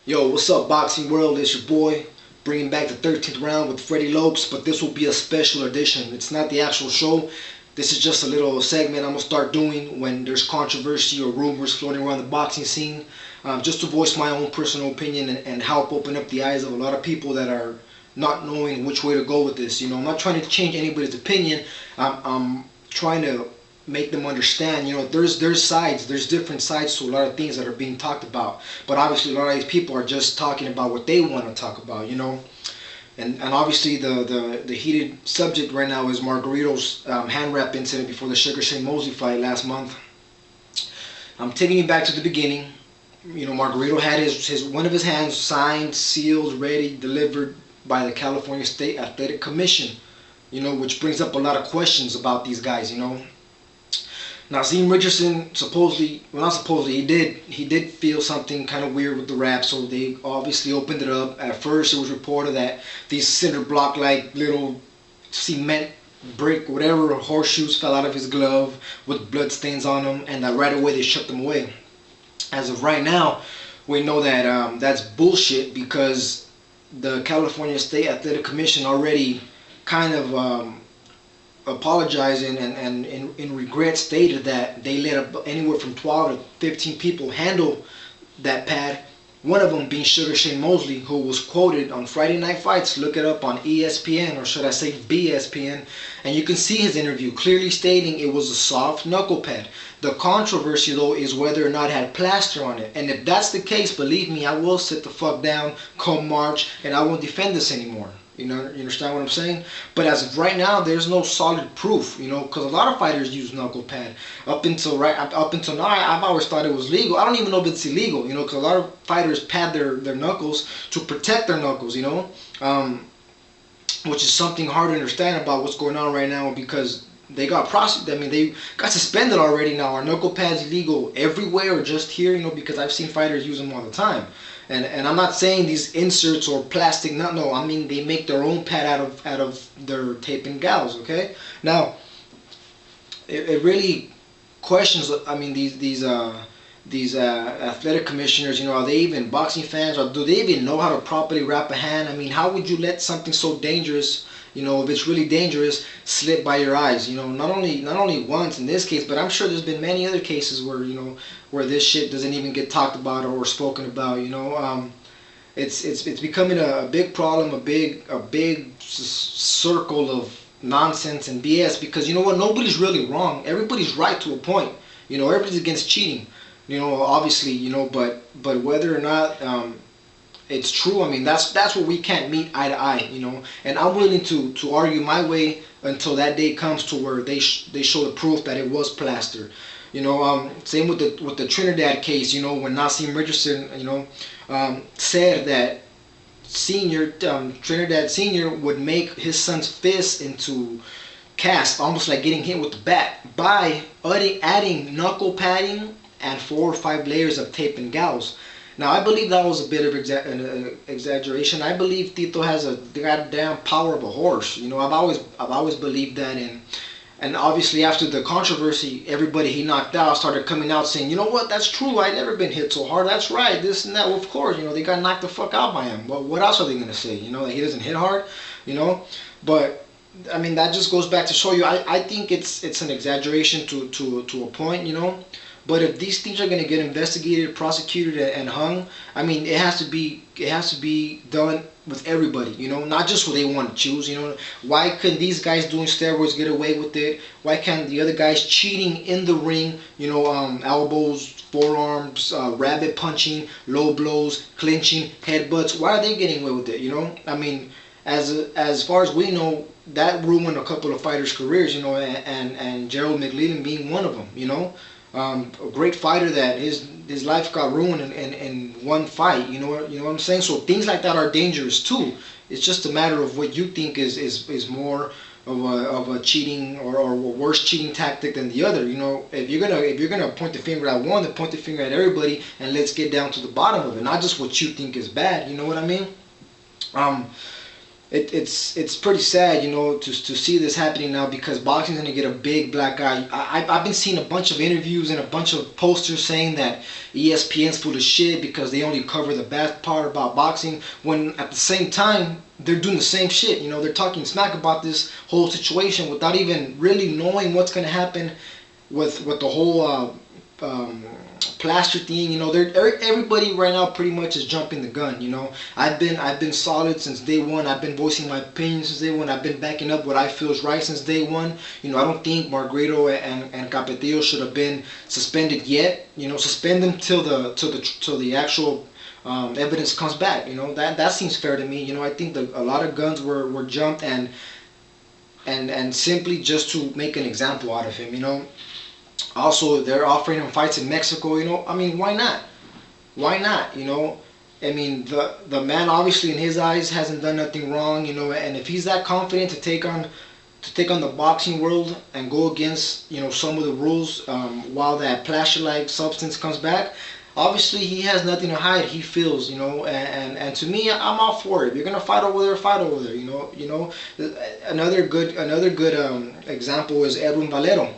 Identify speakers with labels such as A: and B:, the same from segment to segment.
A: Yo, what's up, boxing world? It's your boy, bringing back the 13th round with freddylokz, but this will be a special edition. It's not the actual show. This is just a little segment I'm gonna start doing when there's controversy or rumors floating around the boxing scene, just to voice my own personal opinion and help open up the eyes of a lot of people that are not knowing which way to go with this. I'm not trying to change anybody's opinion. I'm trying to make them understand, there's different sides to a lot of things that are being talked about. But obviously a lot of these people are just talking about what they want to talk about. And obviously the heated subject right now is Margarito's hand wrap incident before the Sugar Shane Mosley fight last month. I'm taking you back to the beginning. Margarito had his one of his hands signed, sealed, ready, delivered by the California State Athletic Commission, which brings up a lot of questions about these guys. Nazeem Richardson supposedly, well, not supposedly, he did feel something kind of weird with the wrap, so they obviously opened it up. At first, it was reported that these cinder block like little cement brick, whatever, horseshoes fell out of his glove with blood stains on them, and that right away they shipped them away. As of right now, we know that that's bullshit because the California State Athletic Commission already kind of apologizing and in regret stated that they let anywhere from 12 to 15 people handle that pad. One of them being Sugar Shane Mosley, who was quoted on Friday Night Fights. Look it up on ESPN, or should I say BSPN, and you can see his interview clearly stating it was a soft knuckle pad. The controversy though is whether or not it had plaster on it, and if that's the case, believe me, I will sit the fuck down come March and I won't defend this anymore. You understand what I'm saying? But as of right now, there's no solid proof. Because a lot of fighters use knuckle pad. Up until now, I've always thought it was legal. I don't even know if it's illegal. Because a lot of fighters pad their knuckles to protect their knuckles. Which is something hard to understand about what's going on right now because they got prosecuted. I mean, they got suspended already now. Are knuckle pads illegal everywhere or just here? Because I've seen fighters use them all the time. And I'm not saying these inserts or plastic. No. I mean they make their own pad out of their tape and gauze. Okay. Now, it really questions. I mean these athletic commissioners. Are they even boxing fans, or do they even know how to properly wrap a hand? I mean, how would you let something so dangerous, if it's really dangerous, slip by your eyes? Not only once in this case, but I'm sure there's been many other cases where this shit doesn't even get talked about or spoken about. It's becoming a big problem, a big circle of nonsense and BS. Because you know what, nobody's really wrong. Everybody's right to a point. Everybody's against cheating. Obviously, but whether or not it's true, I mean, that's what we can't meet eye to eye. And I'm willing to argue my way until that day comes to where they show the proof that it was plaster. Same with the Trinidad case. When Nazeem Richardson, said that Trinidad Senior would make his son's fist into cast, almost like getting hit with the bat, by adding knuckle padding and 4 or 5 layers of tape and gauze. Now, I believe that was a bit of an exaggeration. I believe Tito has a goddamn power of a horse. I've always believed that. And obviously after the controversy, everybody he knocked out started coming out saying, you know what, that's true, I've never been hit so hard, that's right, this and that. Well, of course, they got knocked the fuck out by him. Well, what else are they going to say? That he doesn't hit hard? But I mean, that just goes back to show you, I think it's an exaggeration to a point. But if these things are going to get investigated, prosecuted, and hung, I mean, it has to be done with everybody. Not just what they want to choose. Why couldn't these guys doing steroids get away with it? Why can't the other guys cheating in the ring? Elbows, forearms, rabbit punching, low blows, clinching, headbutts. Why are they getting away with it? I mean, as far as we know, that ruined a couple of fighters' careers. And Gerald McLean being one of them. A great fighter that his life got ruined in one fight. You know what I'm saying? So things like that are dangerous too. It's just a matter of what you think is more of a cheating or a worse cheating tactic than the other. If you're gonna point the finger at one, then point the finger at everybody, and let's get down to the bottom of it. Not just what you think is bad. You know what I mean? it's pretty sad, you know, to see this happening now, because boxing's gonna get a big black eye. I've been seeing a bunch of interviews and a bunch of posters saying that ESPN's full of shit because they only cover the bad part about boxing, when at the same time they're doing the same shit. You know, they're talking smack about this whole situation without even really knowing what's gonna happen with the whole plaster thing. You know, everybody right now pretty much is jumping the gun. You know, I've been solid since day one. I've been voicing my opinion since day one. I've been backing up what I feel is right since day one. You know, I don't think Margarito and Capetillo should have been suspended yet. You know, suspend them till the actual evidence comes back. You know, that seems fair to me. You know, I think that a lot of guns were jumped, and simply just to make an example out of him. You know. Also, they're offering him fights in Mexico. You know, I mean, why not? Why not? You know, I mean, the man obviously in his eyes hasn't done nothing wrong. You know, and if he's that confident to take on the boxing world and go against, you know, some of the rules, while that plaster-like substance comes back, obviously he has nothing to hide. He feels, you know, and to me, I'm all for it. If you're gonna fight over there, fight over there. You know, another good example is Edwin Valero.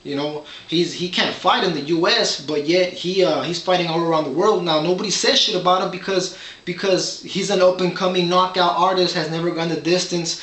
A: You know, he can't fight in the U.S., but yet he's fighting all around the world now. Nobody says shit about him because he's an up and coming knockout artist, has never gone the distance.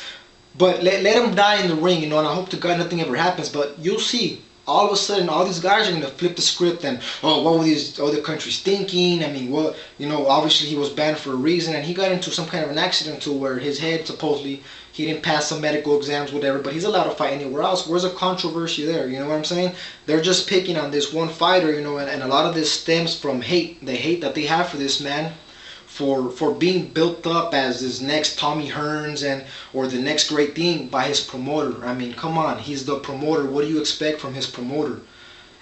A: But let him die in the ring, you know. And I hope to God nothing ever happens. But you'll see, all of a sudden, all these guys are gonna flip the script and, oh, what were these other countries thinking? I mean, what, you know, obviously he was banned for a reason, and he got into some kind of an accident too, where his head supposedly, he didn't pass some medical exams, whatever, but he's allowed to fight anywhere else. Where's the controversy there? You know what I'm saying? They're just picking on this one fighter, you know, and a lot of this stems from hate. The hate that they have for this man, for being built up as this next Tommy Hearns or the next great thing by his promoter. I mean, come on, he's the promoter. What do you expect from his promoter?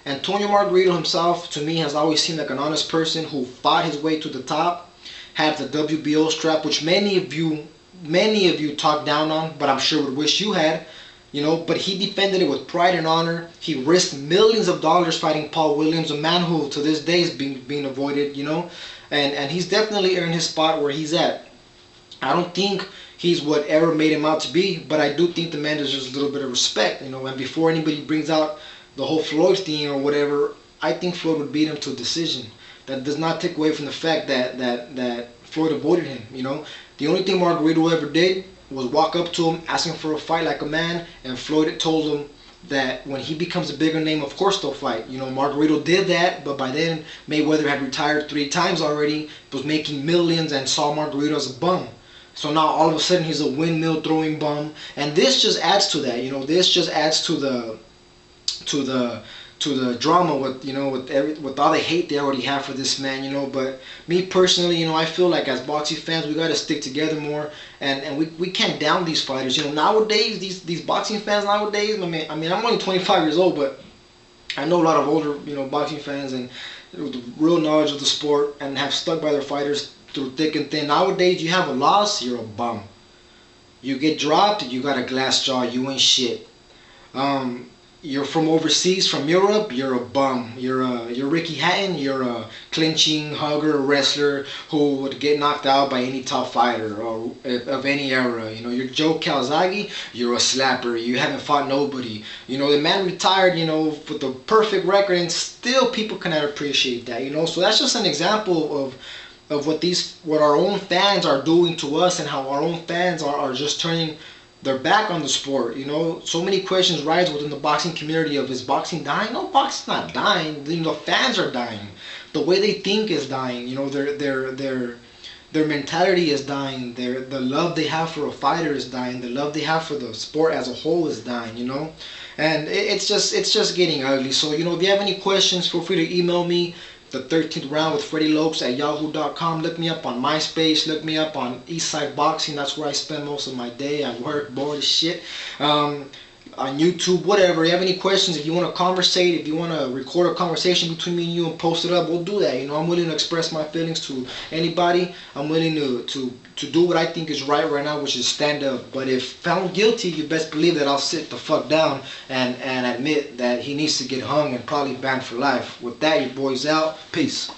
A: Antonio Margarito himself, to me, has always seemed like an honest person who fought his way to the top, had the WBO strap, which many of you talk down on, but I'm sure would wish you had, you know. But he defended it with pride and honor. He risked millions of dollars fighting Paul Williams, a man who to this day is being avoided, you know, and he's definitely earned his spot where he's at. I don't think he's whatever made him out to be, but I do think the man deserves a little bit of respect, you know. And before anybody brings out the whole Floyd thing or whatever, I think Floyd would beat him to a decision. That does not take away from the fact that Floyd avoided him, you know. The only thing Margarito ever did was walk up to him, ask him for a fight like a man, and Floyd told him that when he becomes a bigger name, of course they'll fight. You know, Margarito did that, but by then Mayweather had retired 3 times already, was making millions, and saw Margarito as a bum. So now all of a sudden he's a windmill throwing bum, and this just adds to that. You know, this just adds to the drama with, you know, with all the hate they already have for this man, you know. But me personally, you know, I feel like as boxing fans we got to stick together more, and we can't down these fighters. You know, nowadays these boxing fans nowadays, I mean I'm only 25 years old, but I know a lot of older, you know, boxing fans and with real knowledge of the sport and have stuck by their fighters through thick and thin. Nowadays you have a loss, you're a bum. You get dropped, you got a glass jaw, you ain't shit. You're from overseas, from Europe, you're a bum. You're Ricky Hatton, you're a clinching hugger, wrestler who would get knocked out by any top fighter or of any era. You know, you're Joe Calzaghe, you're a slapper, you haven't fought nobody. You know, the man retired, you know, with the perfect record, and still people cannot appreciate that, you know. So that's just an example of what our own fans are doing to us, and how our own fans are just turning their back on the sport. You know, so many questions rise within the boxing community of, is boxing dying? No, boxing's not dying. You know, the fans are dying. The way they think is dying. You know, their mentality is dying. The love they have for a fighter is dying. The love they have for the sport as a whole is dying. You know, and it's just getting ugly. So, you know, if you have any questions, feel free to email me. The 13th round with freddylokz@yahoo.com. Look me up on MySpace. Look me up on Eastside Boxing. That's where I spend most of my day. I work, bored as shit. On YouTube, whatever. If you have any questions, if you want to conversate, if you want to record a conversation between me and you and post it up, we'll do that. You know, I'm willing to express my feelings to anybody. I'm willing to do what I think is right now, which is stand up. But if found guilty, you best believe that I'll sit the fuck down and admit that he needs to get hung and probably banned for life. With that, your boy's out. Peace.